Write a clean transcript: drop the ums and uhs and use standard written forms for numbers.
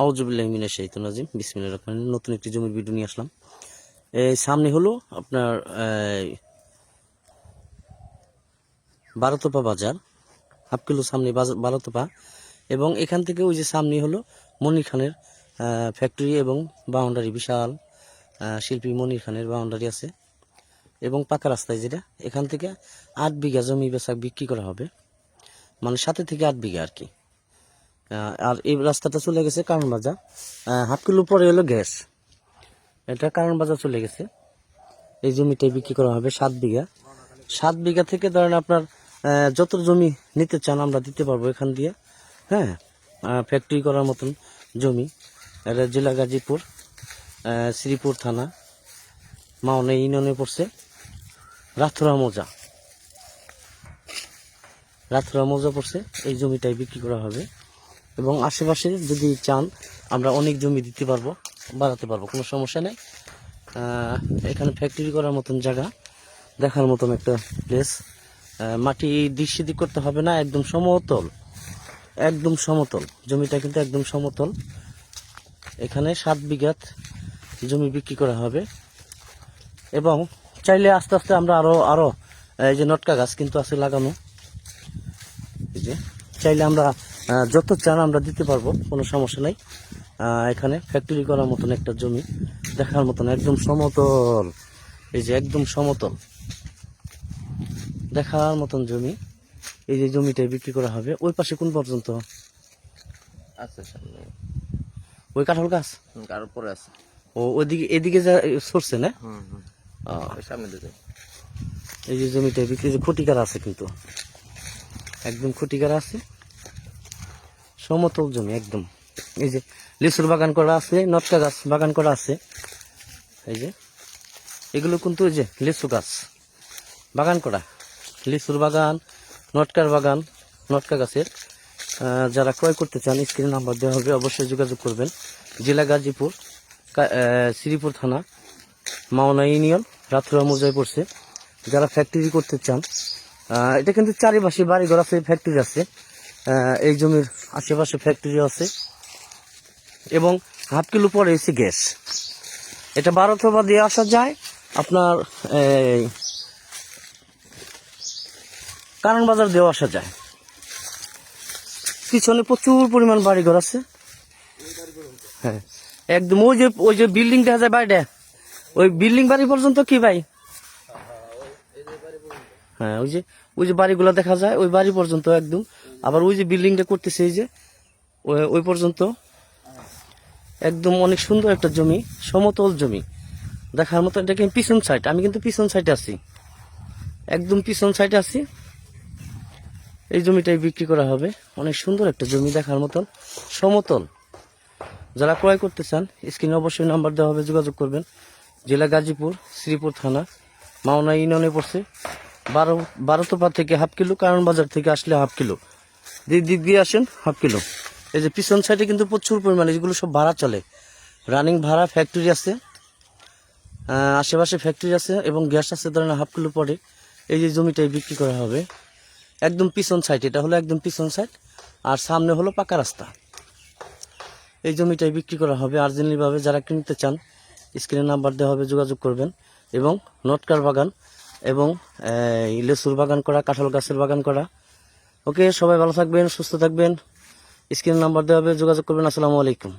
আউযুবিল্লাহি মিনাশ শাইতানির রাজিম বিসমিল্লাহির রহমানির রহিম। নতুন একটি জমির ভিডিও নিয়ে আসলাম। এই সামনে হলো আপনার 12তোপা বাজার, হাফ কিলো সামনে 12তোপা, এবং এখান থেকে ওই যে সামনে হলো মনির খানের ফ্যাক্টরি এবং বাউন্ডারি, বিশাল শিল্পী মনির খানের বাউন্ডারি আছে এবং পাকা রাস্তায়, যেটা এখান থেকে 8 বিঘা জমি বেচা বিক্রি করা হবে, মানে 7 থেকে 8 বিঘা আর কি। আর এই রাস্তাটা চলে গেছে কারণ বাজার, হাফ কিলো পরে হলো গ্যাস, এটা কারণ বাজার চলে গেছে। এই জমিটাই বিক্রি করা হবে 7 বিঘা। 7 বিঘা থেকে ধরেন আপনার যত জমি নিতে চান আমরা দিতে পারবো এখান দিয়ে। হ্যাঁ, ফ্যাক্টরি করার মতন জমি। এটা জেলা গাজীপুর, শ্রীপুর থানা, মাওনা ইউনিয়নে পড়ছে, রাথুরা মৌজা পড়ছে। এই জমিটাই বিক্রি করা হবে এবং আশেপাশে যদি চান আমরা অনেক জমি দিতে পারবো, বাড়াতে পারবো, কোনো সমস্যা নেই। এখানে ফ্যাক্টরি করার মতন জায়গা, দেখার মতন একটা প্লেস। মাটি দিক সিদিক করতে হবে না, একদম সমতল, জমিটা কিন্তু একদম সমতল। এখানে 7 বিঘা জমি বিক্রি করা হবে এবং চাইলে আস্তে আস্তে আমরা আরো এই যে নটকা গাছ কিন্তু আছে লাগানো, এই যে চাইলে আমরা যত চান আমরা দিতে পারবো, কোনো সমস্যা নাই। এখানে ফ্যাক্টরি করার মতন একটা জমি, দেখার মতন একদম সমতল, এই যে একদম সমতল দেখার মতন জমি। এই যে জমিটাই বিক্রি করা হবে। ওই পাশে কোন পর্যন্ত আছে? সামনে ওই কাঁঠাল গাছ আর পরে আছে। ও ওইদিকে, এদিকে যা সরছে না, সামনে দিকে। এই যে জমিটা বিক্রি, যে খুঁটিকার আছে, কিন্তু একদম খুঁটিকার আছে, সমতল জমি একদম। এই যে লিচুর বাগান করা আছে, নটকা গাছ বাগান করা আছে, এই যে এগুলো কিন্তু ওই যে লিচু গাছ বাগান করা, লিচুর বাগান, নটকার বাগান, নটকা গাছের। যারা ক্রয় করতে চান স্ক্রিনে নাম্বার দেওয়া হবে, অবশ্যই যোগাযোগ করবেন। জেলা গাজীপুর, শ্রীপুর থানা, মাওনা ইউনিয়ন, রাথুরা মৌজায় পড়ছে। যারা ফ্যাক্টরি করতে চান, এটা কিন্তু চারিপাশে বাড়িঘর আছে, ফ্যাক্টরি আছে, এই জমির আশেপাশে ফ্যাক্টরি আছে এবং হাফ কিলো পরে এসে গ্যাস। এটা 12তোপা দিয়ে আসা যায় আপনার কারণ বাজার দিয়েও আসা যায়। পিছনে প্রচুর পরিমাণ বাড়িঘর আছে। হ্যাঁ, একদম ওই যে বিল্ডিং দেখা যায় বাইরে, ওই বিল্ডিং বাড়ি পর্যন্ত কি ভাই? হ্যাঁ, ওই যে বাড়িগুলো দেখা যায় ওই বাড়ি পর্যন্ত একদম। আবার ওই যে বিল্ডিংটা করতেছে এই যে ওই পর্যন্ত একদম অনেক সুন্দর একটা জমি, সমতল জমি দেখার মতো। এটা কিন্তু পিছন সাইড, আমি কিন্তু পিছন সাইডে আছি, একদম পিছন সাইডে আছি। এই জমিটাই বিক্রি করা হবে, অনেক সুন্দর একটা জমি দেখার মতন, সমতল। যারা ক্রয় করতে চান স্ক্রিনে অবশ্যই নাম্বার দেওয়া হবে, যোগাযোগ করবেন। জেলা গাজীপুর, শ্রীপুর থানা, মাওনা ইউনিয়নে পড়ছে। 12তোপা থেকে হাফ কিলো, কারণ বাজার থেকে আসলে হাফ কিলো, দিক দিয়ে আসেন হাফ কিলো। এই যে পিছন সাইডে কিন্তু প্রচুর পরিমাণে এগুলো সব ভাড়া চলে, রানিং ভাড়া, ফ্যাক্টরি আছে, আশেপাশে ফ্যাক্টরি আছে এবং গ্যাস আছে। ধরেন হাফ কিলো পরে এই যে জমিটাই বিক্রি করা হবে একদম পিছন সাইড, এটা হলো একদম পিছন সাইড, আর সামনে হলো পাকা রাস্তা। এই জমিটাই বিক্রি করা হবে আর্জেন্টলি ভাবে। যারা কিনতে চান স্ক্রিনে নাম্বার দেওয়া হবে, যোগাযোগ করবেন। এবং নটকার বাগান এবং লেচুর বাগান করা, কাঁঠাল গাছের বাগান করা। ওকে, সবাই ভালো থাকবেন, সুস্থ থাকবেন। স্ক্রিনে নাম্বার দেওয়া হবে, যোগাযোগ করবেন। আসসালামু আলাইকুম।